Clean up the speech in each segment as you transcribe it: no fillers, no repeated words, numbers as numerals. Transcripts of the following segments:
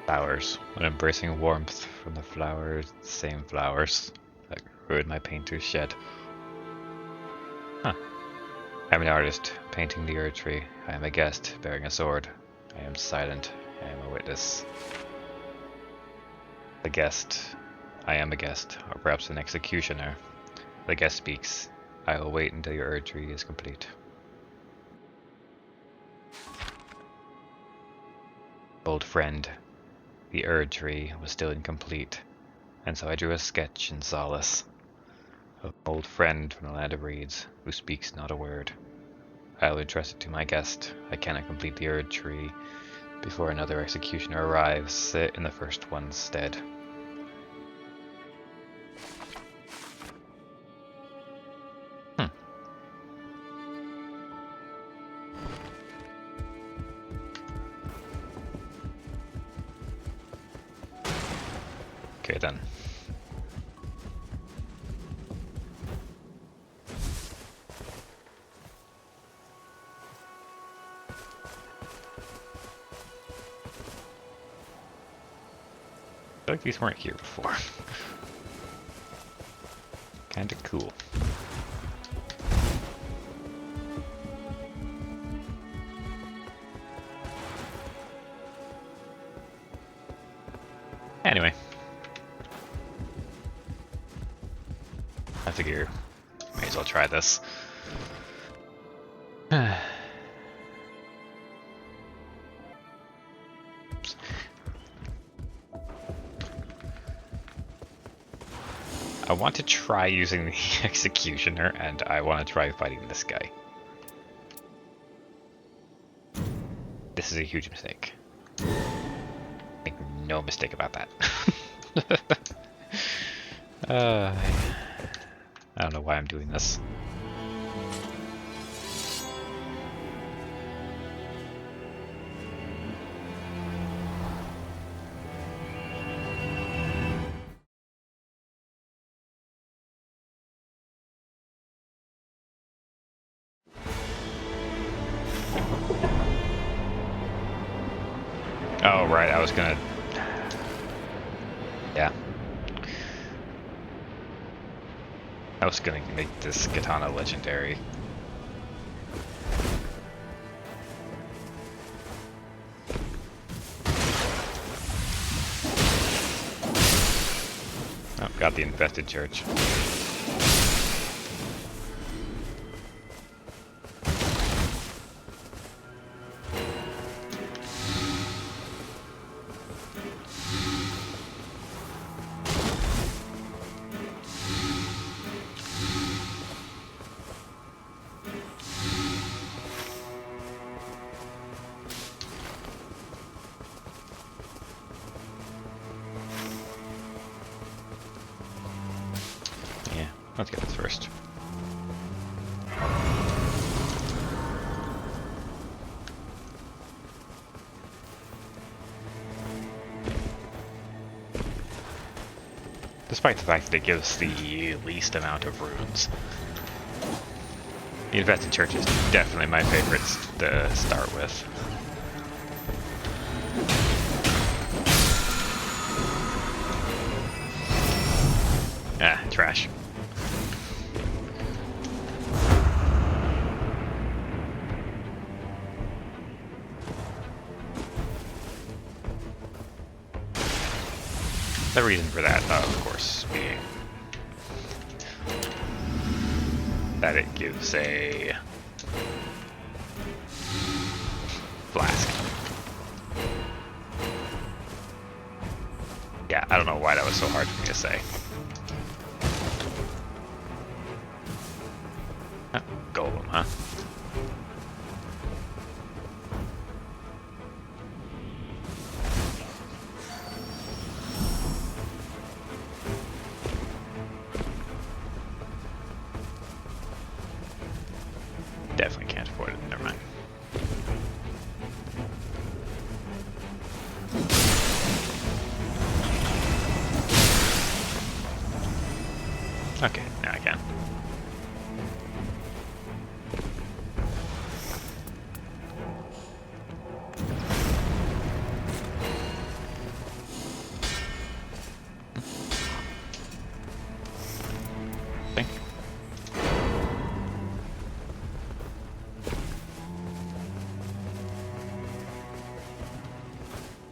Flowers. When embracing warmth from the flowers, the same flowers that ruined my painter's shed. Huh. I am an artist, painting the Erd tree. I am a guest, bearing a sword. I am silent. I am a witness. The guest. I am a guest, or perhaps an executioner. The guest speaks. I will wait until your Erd tree is complete. Old friend. The Erd tree was still incomplete, and so I drew a sketch in solace. An old friend from the land of reeds, who speaks not a word. I will entrust it to my guest. I cannot complete the Erd tree before another executioner arrives in the first one's stead. Okay then. I feel like these weren't here before. Kinda cool. Anyway. I figure may as well try this. I want to try using the executioner, and I want to try fighting this guy. This is a huge mistake. Make no mistake about that. I don't know why I'm doing this. Oh, right, I was gonna... Yeah. I was gonna make this katana legendary. Oh, got the infested church. Let's get this first. Despite the fact that it gives the least amount of runes. The Infested Church is definitely my favorite to start with. Ah, trash. The reason for that, of course, being that it gives a flask. Yeah, I don't know why that was so hard for me to say. Golem, huh? Definitely can't afford it. Never mind. Okay, now I can.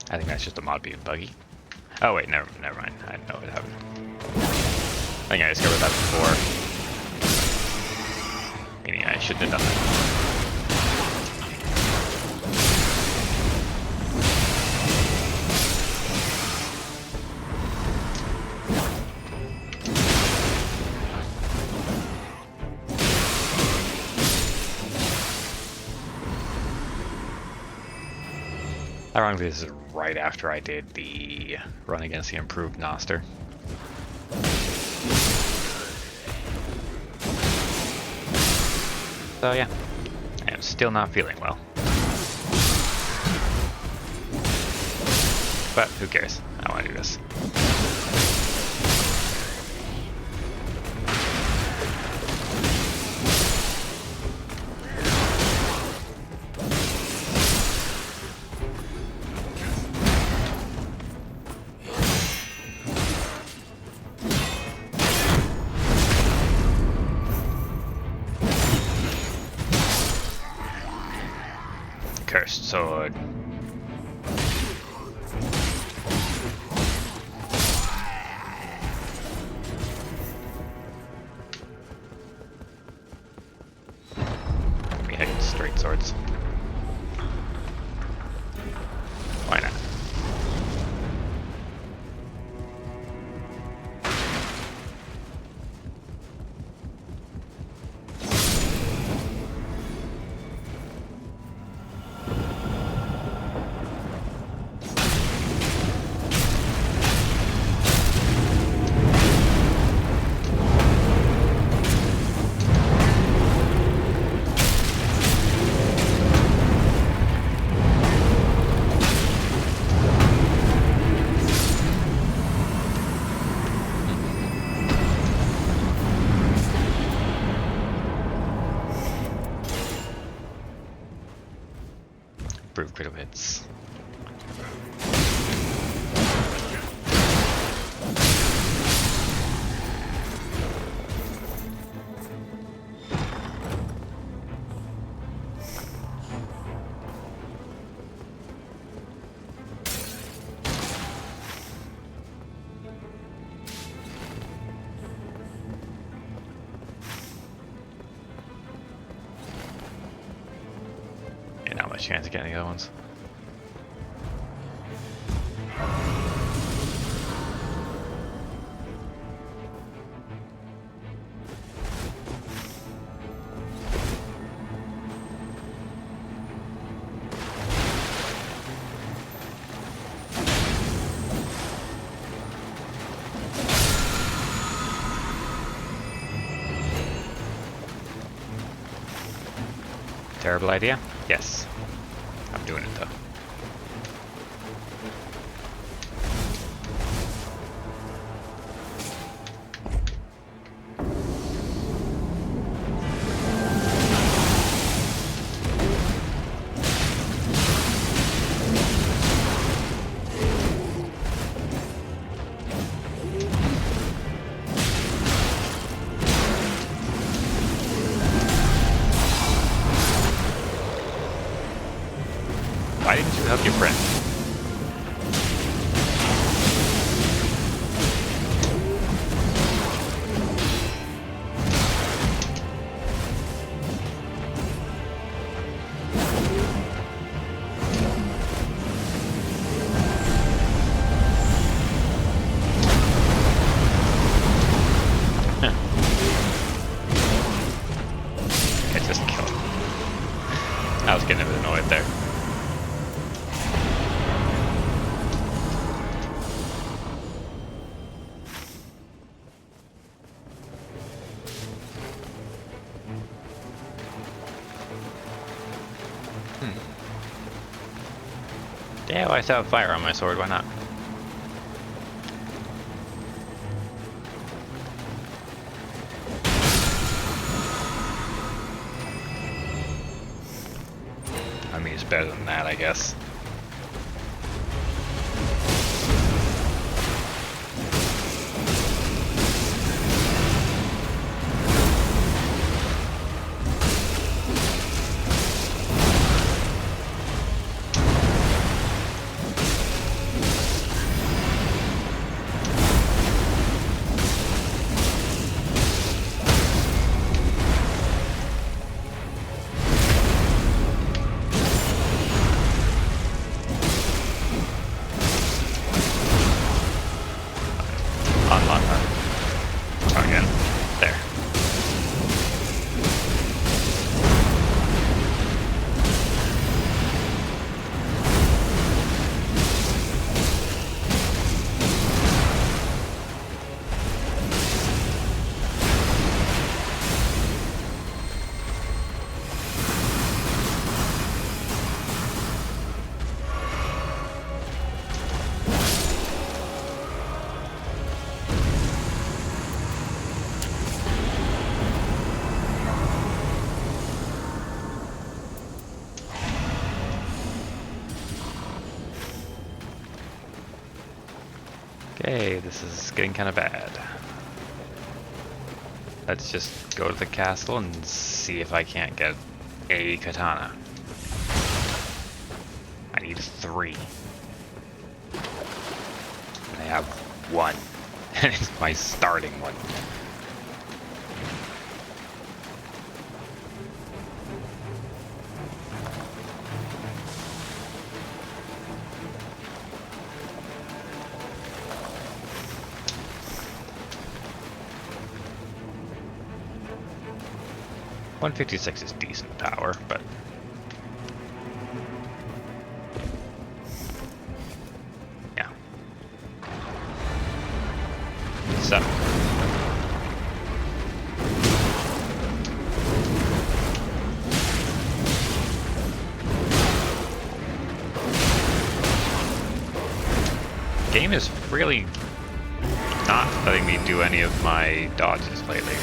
I think that's just a mod being buggy. Oh wait, never mind. I know what happened. I think I discovered that before. Meaning I shouldn't have done that. Ironically, this is right after I did the run against the improved Noster. So yeah, I am still not feeling well. But who cares? I want to do this. Cursed sword. We hate straight swords. Why not? Improve critical hits. And not much chance of getting the other ones. Terrible idea? Yes. I'm doing it though. Why didn't you help your friend? I just killed him. I was getting a bit annoyed there. Yeah, well, I still have fire on my sword, why not? I mean, it's better than that, I guess. Okay, this is getting kind of bad. Let's just go to the castle and see if I can't get a katana. I need 3. And I have 1. And it's my starting one. .156 is decent power, but yeah. 7. Game is really not letting me do any of my dodges lately.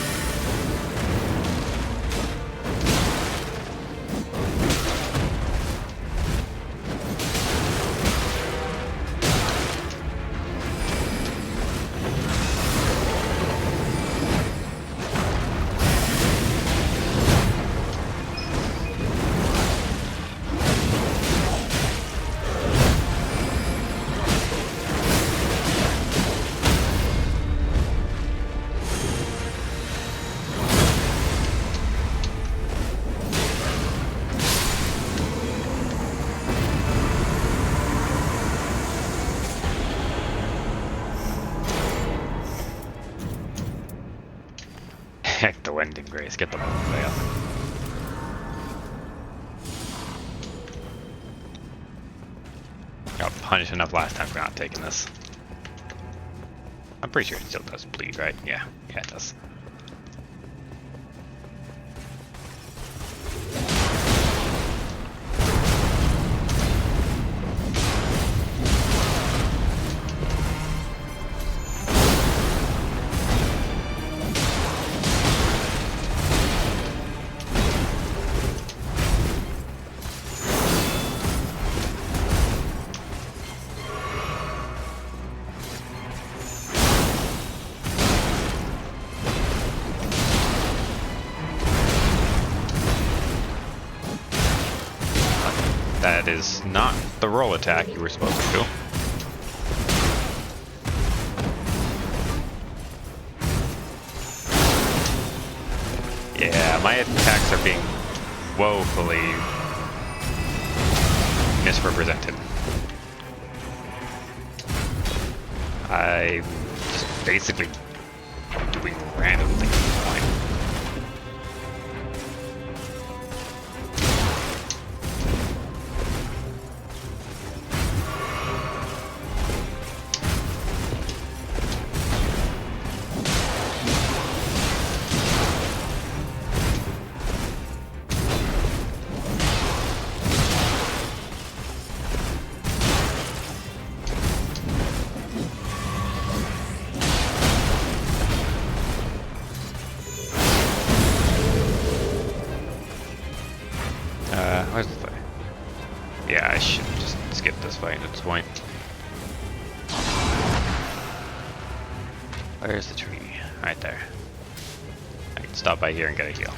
Heck, the Wending Grace, get the ball fail. Got punished enough last time for not taking this. I'm pretty sure it still does bleed, right? Yeah, it does. That is not the roll attack you were supposed to do. Yeah, my attacks are being woefully misrepresented. I'm just basically doing random things at this point. Where's the fight? Yeah, I should just skip this fight at this point. Where's the tree? Right there. I can stop by here and get a heal.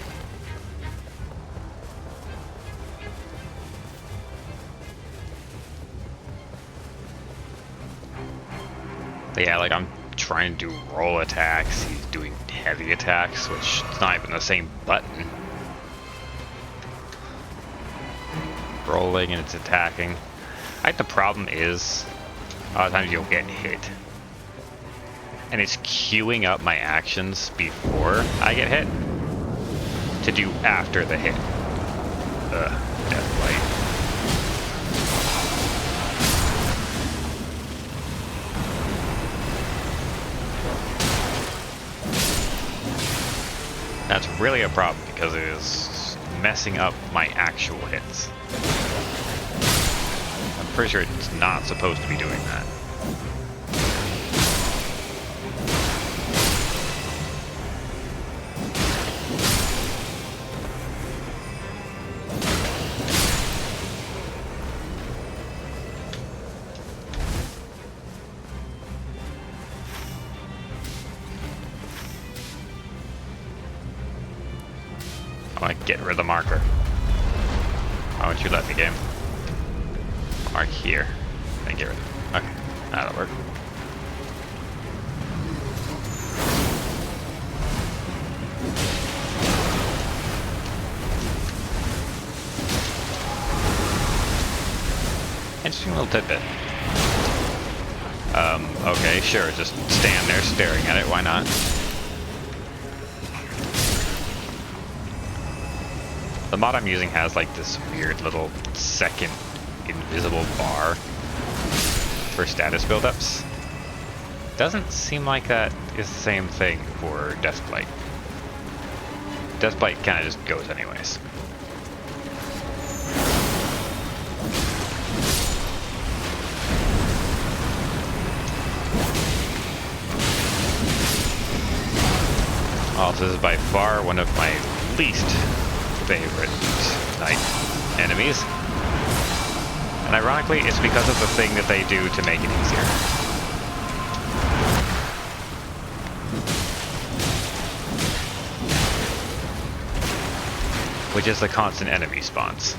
But yeah, like I'm trying to do roll attacks, he's doing heavy attacks, which is not even the same button. Rolling and it's attacking. I think the problem is a lot of times you'll get hit. And it's queuing up my actions before I get hit to do after the hit. Death Light. That's really a problem because it is messing up my actual hits. I'm pretty sure it's not supposed to be doing that. want to get rid of the marker. Why won't you let me, game? Mark here. Then get rid of it. Okay, that'll work. Interesting little tidbit. Okay, sure, just stand there staring at it, why not? The mod I'm using has like this weird little second invisible bar for status buildups. Doesn't seem like that is the same thing for Deathblight. Deathblight kind of just goes anyways. Well, this is by far one of my least favorite night enemies. And ironically, it's because of the thing that they do to make it easier. Which is the constant enemy spawns.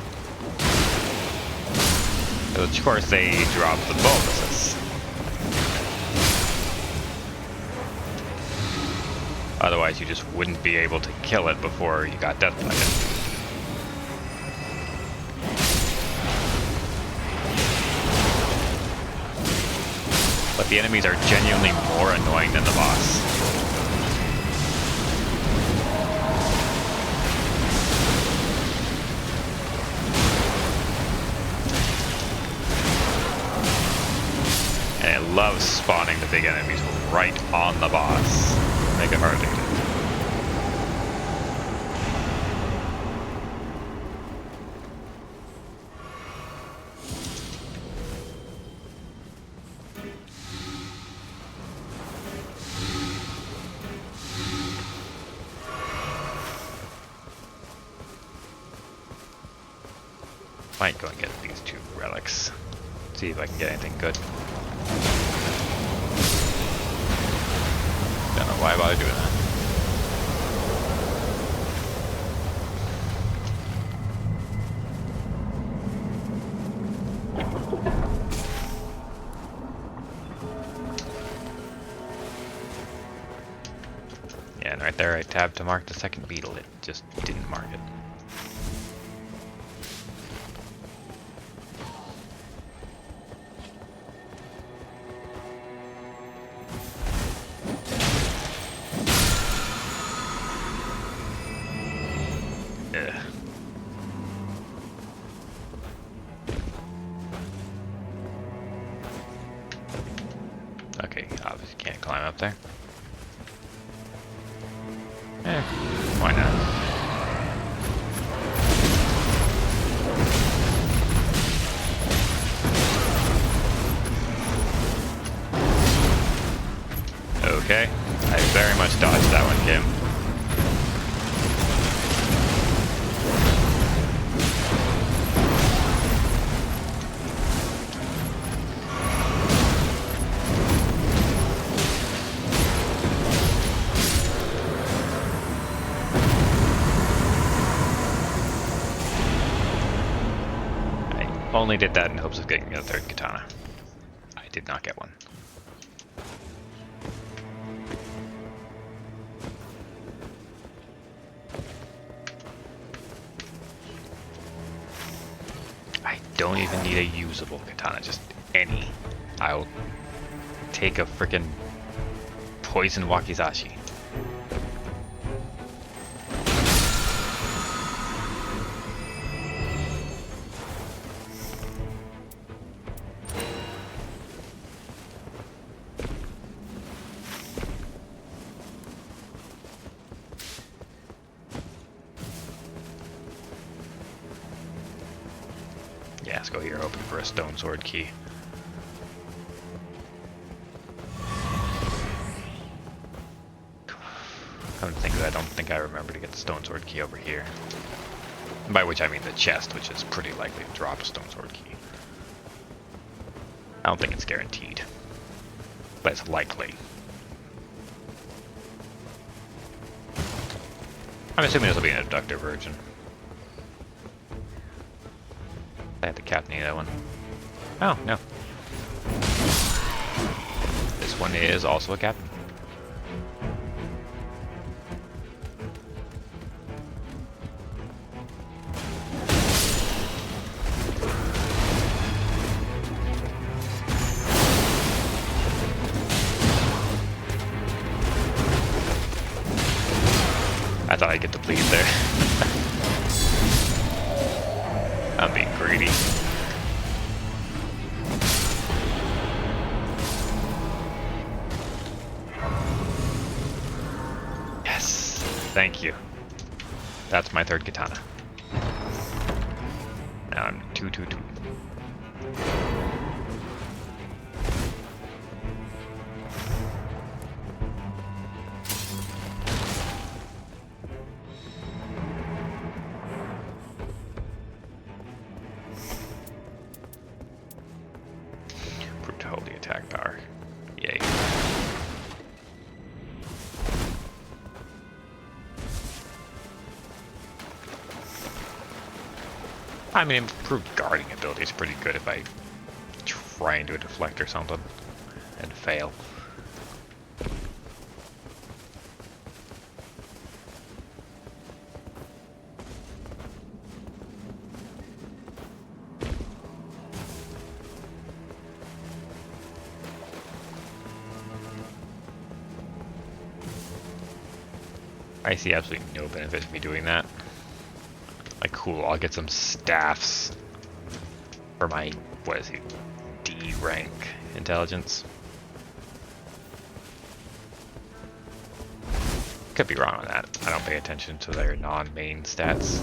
Of course, they drop the bonuses. Otherwise, you just wouldn't be able to kill it before you got deathblighted. But the enemies are genuinely more annoying than the boss. And it loves spawning the big enemies right on the boss. Make it hard to get. Might go and get these 2 relics. See if I can get anything good. Don't know why I bother doing that. Yeah, and right there I tabbed to mark the second beetle. It just didn't mark it. Okay, obviously can't climb up there. Why not? Okay, I very much dodged that one, Kim. Only did that in hopes of getting a 3rd katana. I did not get one. I don't even need a usable katana, just any. I'll take a frickin' poison wakizashi. Yeah, let's go here, hoping for a stone sword key. Come to think of it, I don't think I remember to get the stone sword key over here. By which I mean the chest, which is pretty likely to drop a stone sword key. I don't think it's guaranteed, but it's likely. I'm assuming this will be an abductor version. I had the captain that one. Oh, no. This one is also a captain. I thought I'd get the bleed there. I'm being greedy. Yes, thank you. That's my third katana. Now I'm 2-2-2. Hold the attack power. Yay. I mean, improved guarding ability is pretty good if I try and do a deflect or something and fail. I see absolutely no benefit to me doing that. Like, cool, I'll get some staffs for my, what is he, D rank intelligence. Could be wrong on that. I don't pay attention to their non-main stats.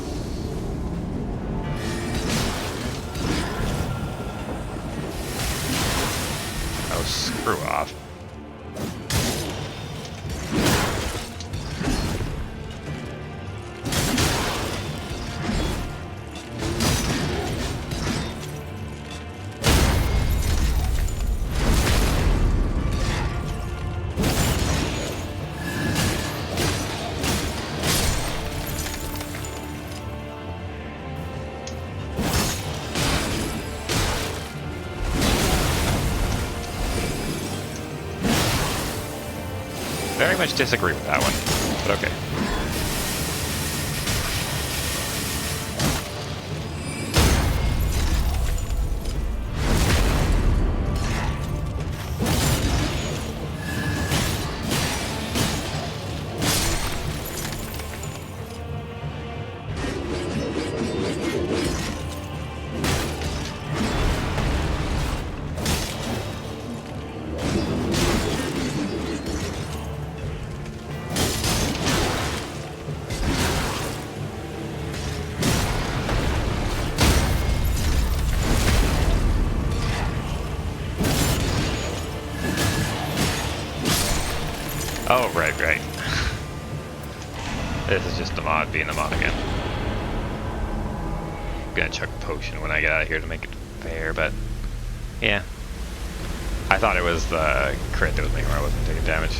Oh, screw off. Very much disagree with that one, but okay. Oh, right. This is just the mod being the mod again. I'm gonna chuck potion when I get out of here to make it fair, but yeah. I thought it was the crit that was making where I wasn't taking damage.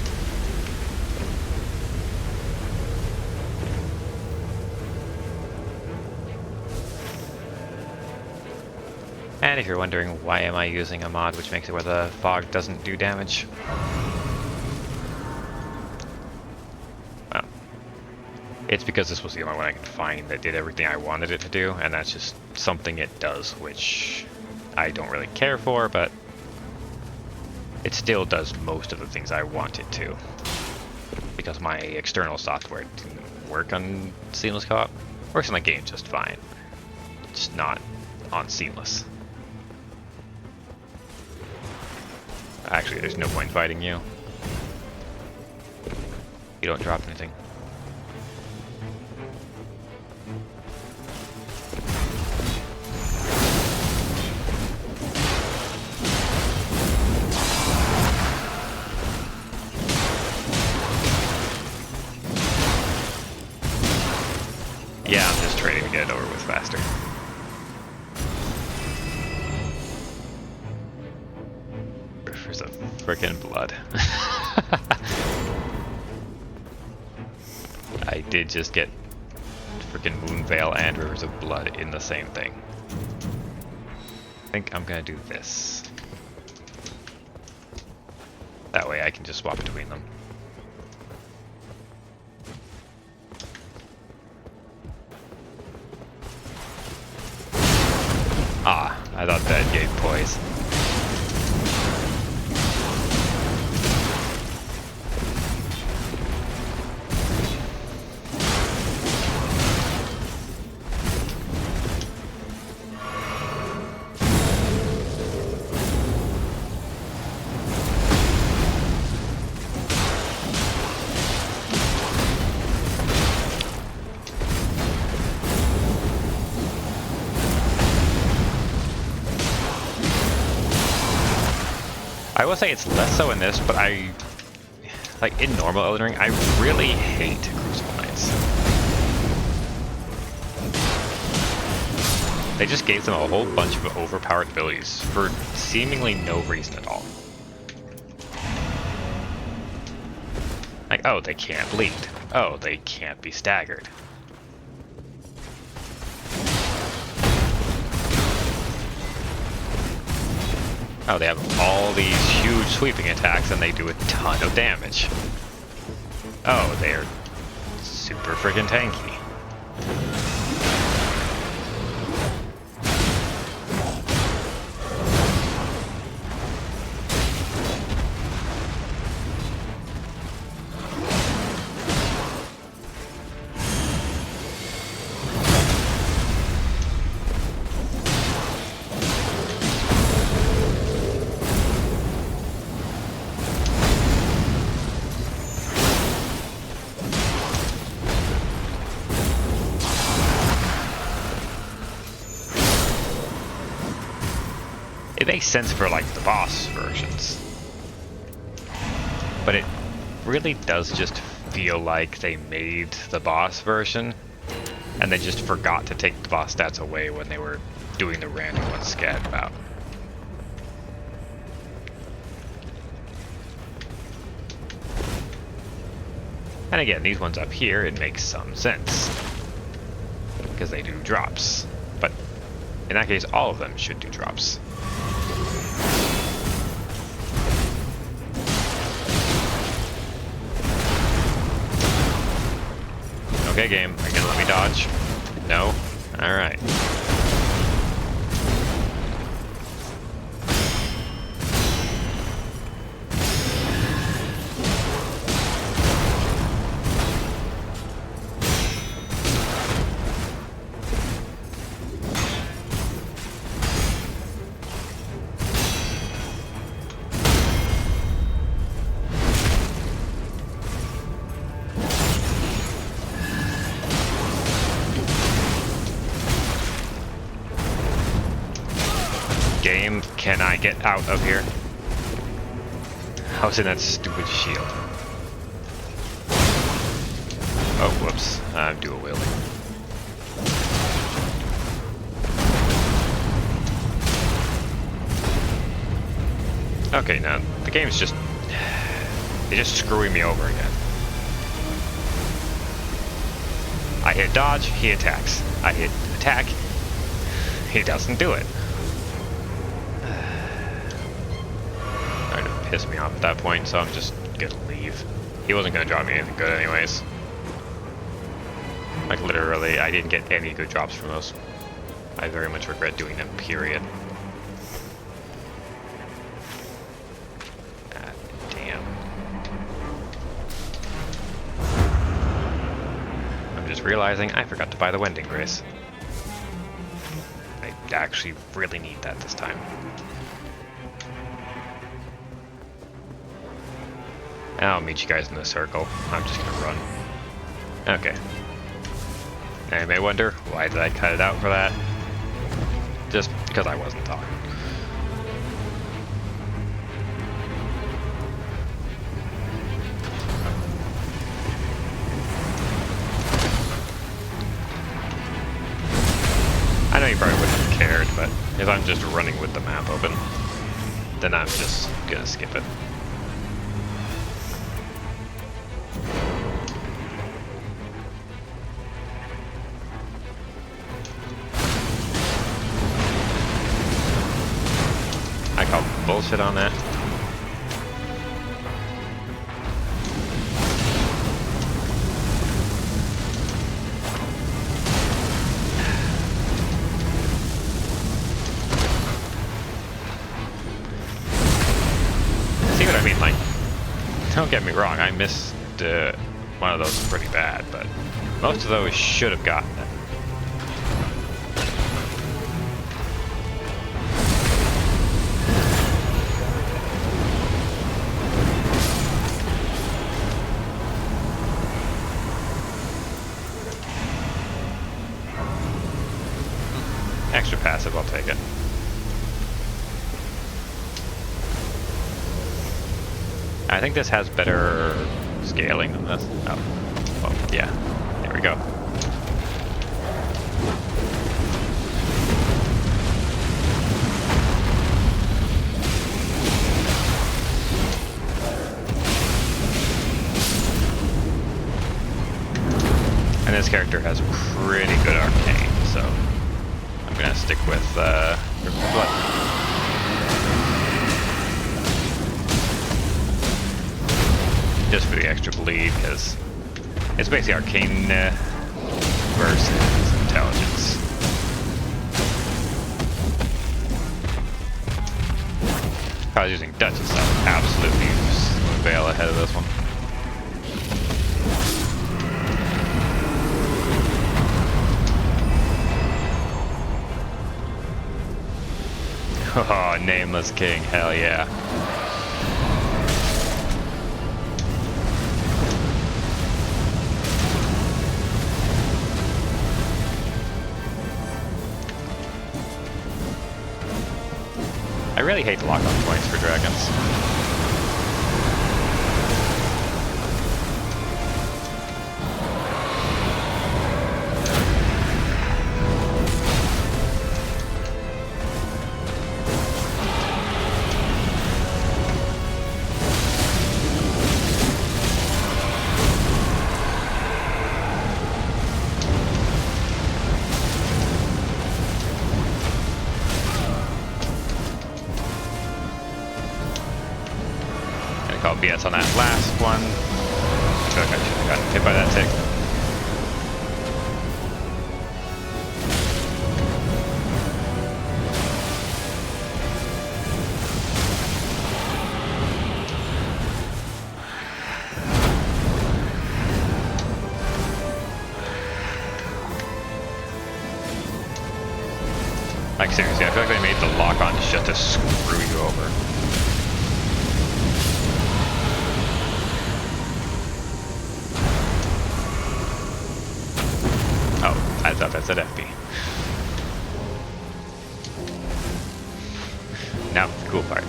And if you're wondering why am I using a mod which makes it where the fog doesn't do damage, it's because this was the only one I could find that did everything I wanted it to do, and that's just something it does, which I don't really care for, but it still does most of the things I want it to. Because my external software didn't work on Seamless Co-op. Works on the game just fine. Just not on Seamless. Actually, there's no point fighting you. You don't drop anything. Yeah, I'm just trading to get it over with faster. Rivers of frickin' blood. I did just get freaking Moonveil and Rivers of Blood in the same thing. I think I'm gonna do this. That way I can just swap between them. Ah, I thought that gave poise. I will say it's less so in this, but like in normal Elden Ring, I really hate Crucible Knights. They just gave them a whole bunch of overpowered abilities for seemingly no reason at all. Like, oh, they can't bleed. Oh, they can't be staggered. Oh, they have all these huge sweeping attacks and they do a ton of damage. Oh, they're super friggin' tanky. It makes sense for like the boss versions, but it really does just feel like they made the boss version and they just forgot to take the boss stats away when they were doing the random one scat about. And again, these ones up here, it makes some sense because they do drops, but in that case all of them should do drops. Okay, game, are you gonna let me dodge? No? Alright. Game, can I get out of here? I was in that stupid shield. Oh, whoops. Do a wheelie. Okay, now the game's just... they're just screwing me over again. I hit dodge, he attacks. I hit attack, he doesn't do it. Pissed me off at that point, so I'm just gonna leave. He wasn't gonna drop me anything good anyways. Like literally, I didn't get any good drops from those. I very much regret doing them, period. Ah, damn. I'm just realizing I forgot to buy the Wending Grace. I actually really need that this time. I'll meet you guys in the circle. I'm just gonna run. Okay. Now you may wonder, why did I cut it out for that? Just because I wasn't talking. I know you probably wouldn't have cared, but if I'm just running with the map open, then I'm just gonna skip it. call bullshit on that. See what I mean? Like, don't get me wrong, I missed one of those pretty bad, but most of those should have gotten it. Extra passive, I'll take it. I think this has better scaling than this. Oh, well, yeah. There we go. And this character has pretty good arcane, so I'm gonna stick with Blood. Just for the extra bleed, because it's basically arcane versus intelligence. If I was using Duchess, I would absolutely use Veil ahead of this one. Oh, Nameless King, hell yeah. I really hate the lock-on points for dragons. Call BS on that last one. I feel like I should have gotten hit by that tick. Like seriously, I feel like they made the lock-on just to screw you over. I thought that said FP. Now the cool part.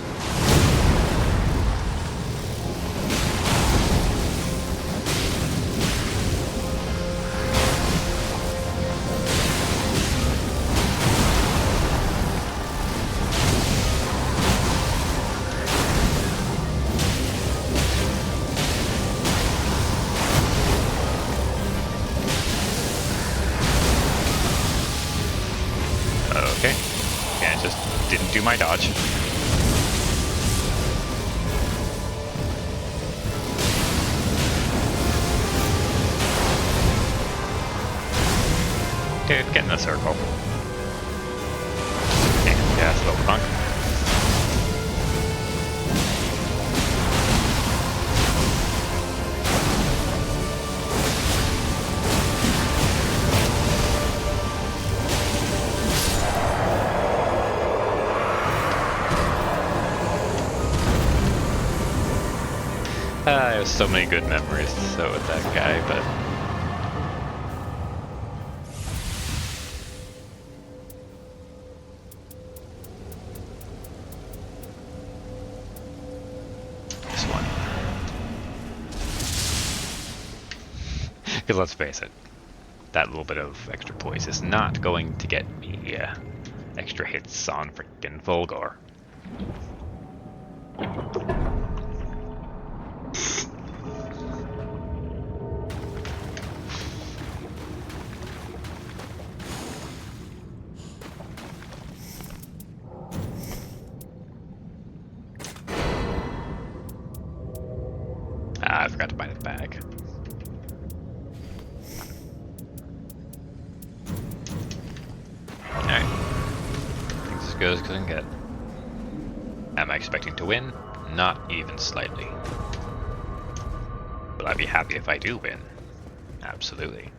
Okay. Yeah, it just didn't do my dodge. Dude, get in the circle. Damn, yeah, little punk. I have so many good memories with that guy, but this one. Because let's face it, that little bit of extra poise is not going to get me extra hits on freaking Fulgor. I forgot to buy the bag. Alright. Things as good as can get. Am I expecting to win? Not even slightly. Will I be happy if I do win? Absolutely.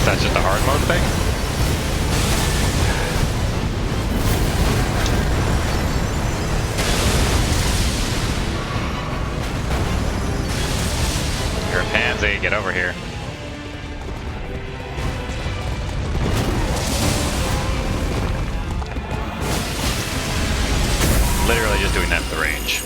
That's just a hard mode thing? You're a pansy, get over here. Literally just doing that for the range.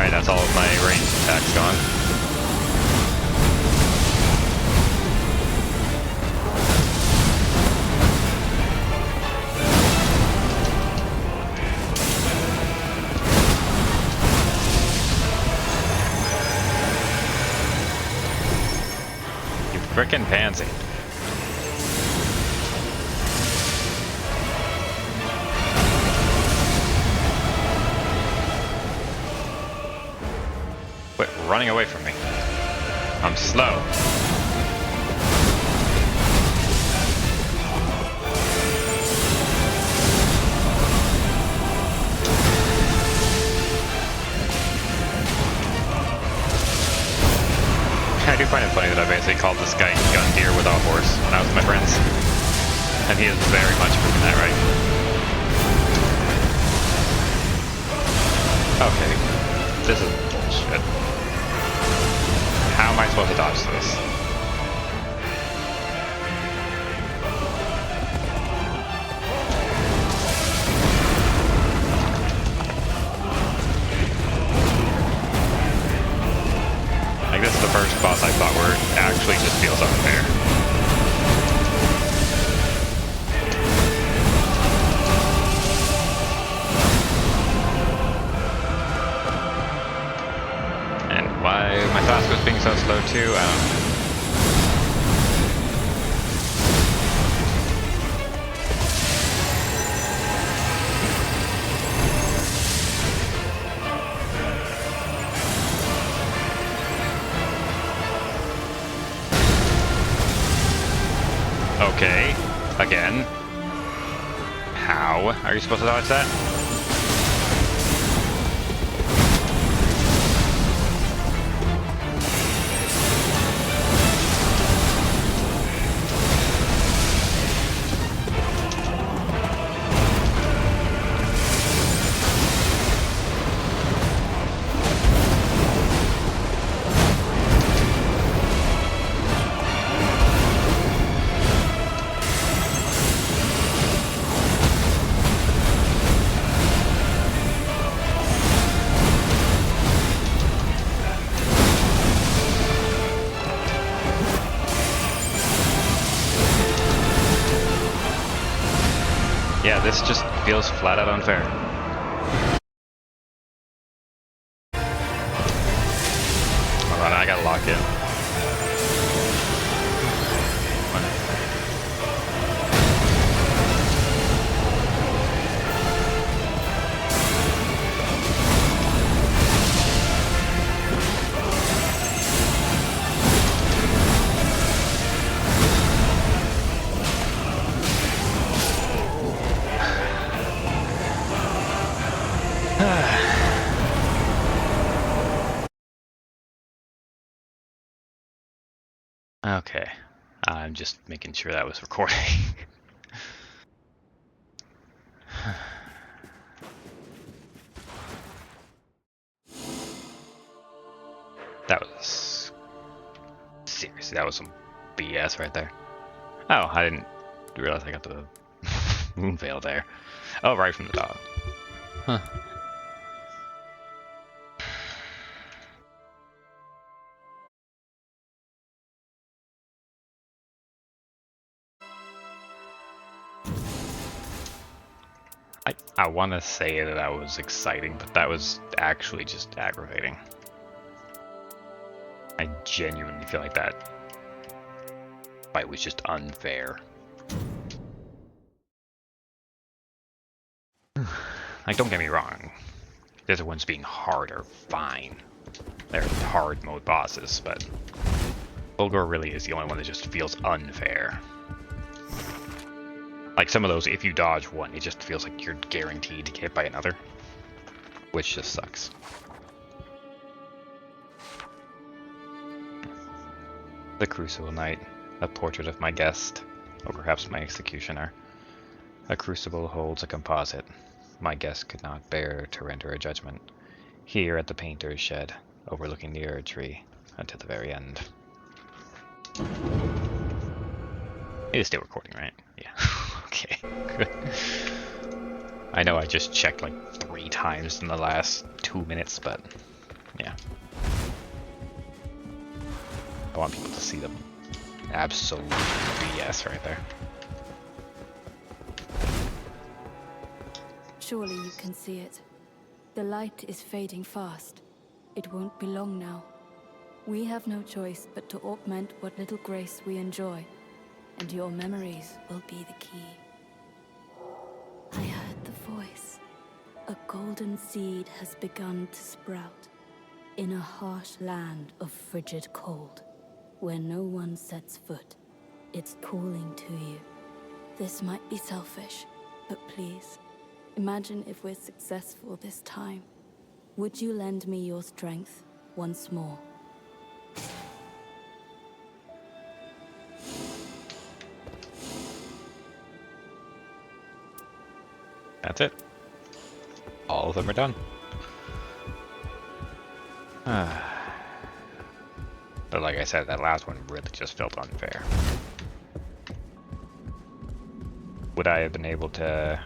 That's all of my range attacks gone. You frickin' pansy. Quit running away from me. I'm slow. I do find it funny that I basically called this guy Gun Deer with a horse when I was with my friends. And he is very much proving that right. Okay. This is bullshit. How am I supposed to dodge this? Like, this is the first boss I thought where it actually just feels unfair. And why my task was being so slow too, I don't know. Okay, again. How are you supposed to dodge that? Yeah, this just feels flat out unfair. Hold on, I gotta lock in. Okay, I'm just making sure that was recording. That was... seriously, that was some BS right there. Oh, I didn't realize I got the moon veil there. Oh, right from the top. Huh. I want to say that was exciting, but that was actually just aggravating. I genuinely feel like that fight was just unfair. Like, don't get me wrong. The other ones being hard are fine. They're hard mode bosses, but Bulgur really is the only one that just feels unfair. Like some of those, if you dodge one, it just feels like you're guaranteed to get hit by another, which just sucks. The Crucible Knight, a portrait of my guest, or perhaps my executioner. A crucible holds a composite. My guest could not bear to render a judgment. Here at the painter's shed, overlooking the Erd tree, until the very end. It is still recording, right? Yeah. Okay, good. I know I just checked like 3 times in the last 2 minutes, but yeah. I want people to see the absolute BS right there. Surely you can see it. The light is fading fast. It won't be long now. We have no choice but to augment what little grace we enjoy, and your memories will be the key. I heard the voice. A golden seed has begun to sprout in a harsh land of frigid cold, where no one sets foot. It's calling to you. This might be selfish, but please, imagine if we're successful this time. Would you lend me your strength once more? That's it. All of them are done. But like I said, that last one really just felt unfair. Would I have been able to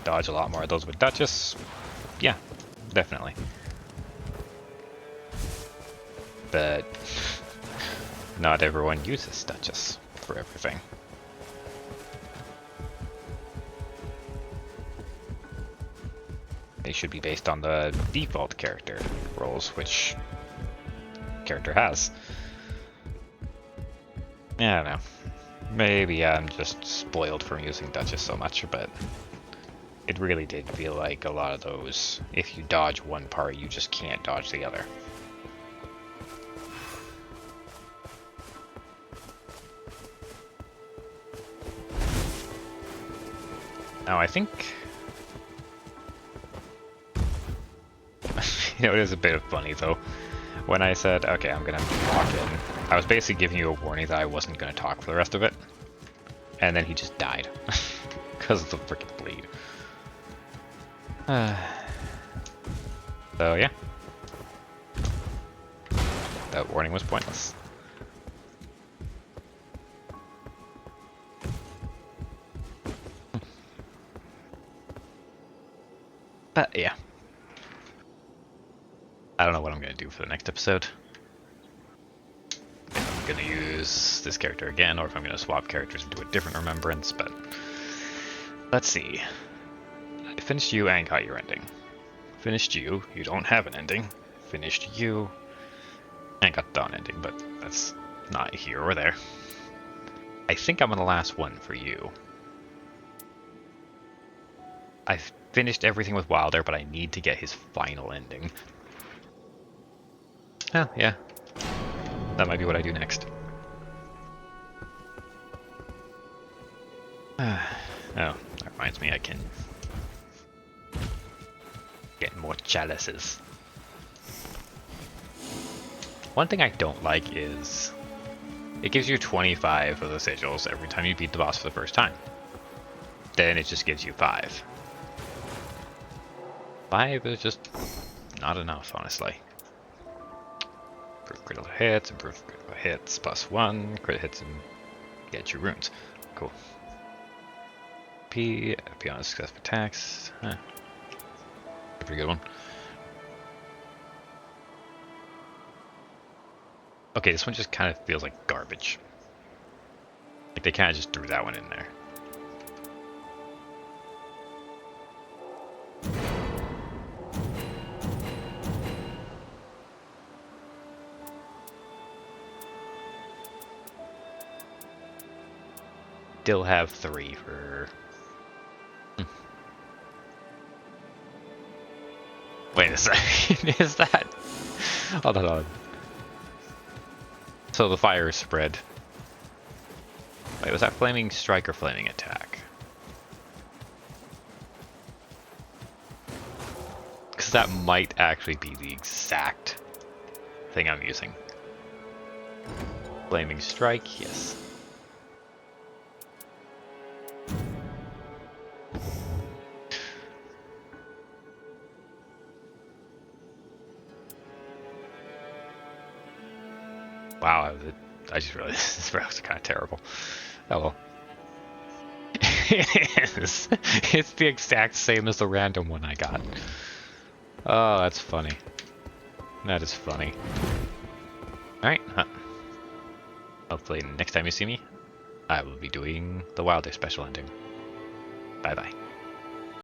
dodge a lot more of those with Duchess? Yeah, definitely. But not everyone uses Duchess for everything. They should be based on the default character roles, which character has. Yeah, I don't know. Maybe I'm just spoiled from using Duchess so much, but it really did feel like a lot of those, if you dodge one part, you just can't dodge the other. Now I think... you know, it is a bit funny though. When I said, okay, I'm gonna walk in, I was basically giving you a warning that I wasn't gonna talk for the rest of it. And then he just died. Because of the freaking bleed. So yeah. That warning was pointless. But yeah. I don't know what I'm going to do for the next episode. If I'm going to use this character again, or if I'm going to swap characters and do a different remembrance, but Let's see. I finished you and got your ending. Finished you, you don't have an ending. Finished you, and got the ending, but that's not here or there. I think I'm on the last one for you. I've finished everything with Wilder, but I need to get his final ending. Oh, yeah. That might be what I do next. Oh, that reminds me I can get more chalices. One thing I don't like is it gives you 25 of the sigils every time you beat the boss for the first time. Then it just gives you 5. 5 is just not enough, honestly. Improve critical hits, improve critical hits, +1, crit hits, and get your runes. Cool. P on successful attacks. Huh. Pretty good one. Okay, this one just kind of feels like garbage. Like they kind of just threw that one in there. Still have 3 for... Wait a second, is that... Hold on. So the fire is spread. Wait, was that flaming strike or flaming attack? Because that might actually be the exact thing I'm using. Flaming strike, yes. Wow, I just realized this was kind of terrible. Oh well. It is. It's the exact same as the random one I got. Oh, that's funny. That is funny. Alright. Hopefully next time you see me, I will be doing the Wilder special ending. Bye bye.